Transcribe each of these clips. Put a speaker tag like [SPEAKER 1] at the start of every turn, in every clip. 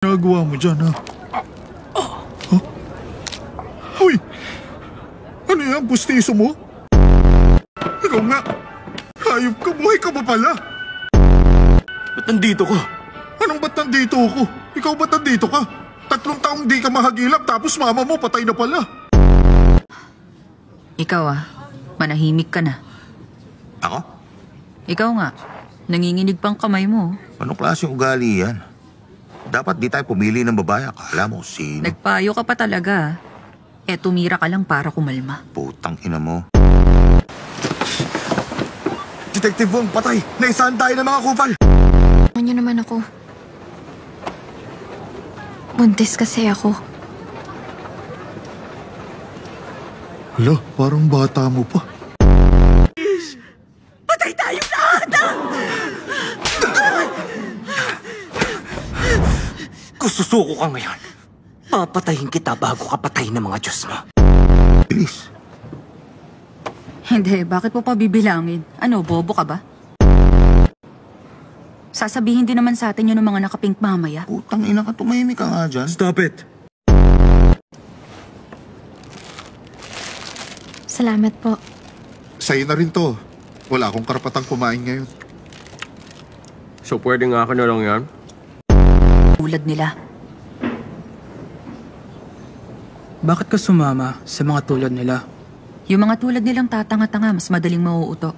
[SPEAKER 1] Nagawa mo dyan, ha? Huh? Uy! Ano yan, pustiso mo? Ikaw nga! Hayop ka, buhay ka ba pala?
[SPEAKER 2] Ba't nandito ka?
[SPEAKER 1] Anong ba't nandito ako? Ikaw ba't nandito ka? 3 taong di ka mahagilap tapos mama mo patay na pala.
[SPEAKER 3] Ikaw manahimik ka na.
[SPEAKER 2] Ako?
[SPEAKER 3] Ikaw nga, nanginginig pang kamay mo.
[SPEAKER 2] Anong klaseng ugali yan? Dapat di tayo pumili ng babae. Akala mo sino?
[SPEAKER 3] Nagpayo ka pa talaga. Tumira ka lang para kumalma.
[SPEAKER 2] Putang ina mo.
[SPEAKER 1] Detective Wong, patay! Naisahan tayo ng mga kupal!
[SPEAKER 4] Ano nyo naman ako? Buntis kasi ako.
[SPEAKER 1] Hala, parang bata mo pa.
[SPEAKER 3] Patay tayo lahat!
[SPEAKER 5] Kung susuko ka ngayon, papatayin kita bago ka patayin ng mga Diyos mo.
[SPEAKER 2] Bilis.
[SPEAKER 3] Hindi, bakit mo pa bibilangin? Ano, bobo ka ba? Sasabihin din naman sa atin yun ng mga nakapink mamaya.
[SPEAKER 2] Putang ina ka, tumahimik ka nga dyan.
[SPEAKER 1] Stop it!
[SPEAKER 4] Salamat po.
[SPEAKER 1] Sa'yo na rin to. Wala akong karapatang kumain ngayon.
[SPEAKER 6] So pwede nga ako na lang yan?
[SPEAKER 3] Tulad nila.
[SPEAKER 7] Bakit ka sumama sa mga tulad nila?
[SPEAKER 3] Yung mga tulad nilang tatanga-tanga, mas madaling mauuto.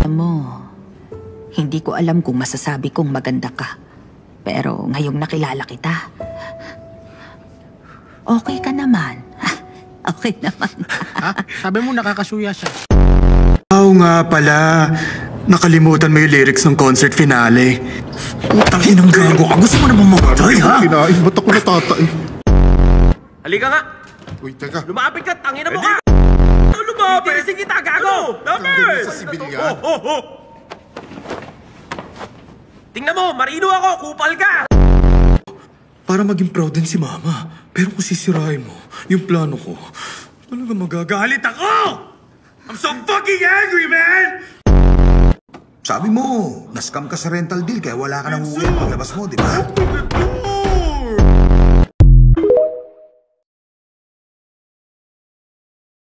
[SPEAKER 3] Alam mo, hindi ko alam kung masasabi kong maganda ka. Pero ngayong nakilala kita, okay ka naman. Okay naman.
[SPEAKER 7] Ha? Sabi mo nakakasuya siya.
[SPEAKER 8] Oo nga pala. Nakalimutan mo yung lyrics ng concert finale. Putang inang gago ka. Gusto mo na mamatay, ha?
[SPEAKER 1] Kinain, ba't ako natatay?
[SPEAKER 6] Halika nga!
[SPEAKER 1] Uy, teka.
[SPEAKER 6] Lumapit ka! Tangina mo ka! Lumapit! Sige kita, gago! Lapit!
[SPEAKER 1] Sa sibilyan.
[SPEAKER 6] Tingnan mo! Marino ako! Kupal ka!
[SPEAKER 8] Para maging proud din si mama. Pero kung sisirain mo yung plano ko, talaga magagalit ako! I'm so fucking angry, man!
[SPEAKER 2] Sabi mo, nascam ka sa rental deal kaya wala ka nang uuwi paglabas mo, di ba?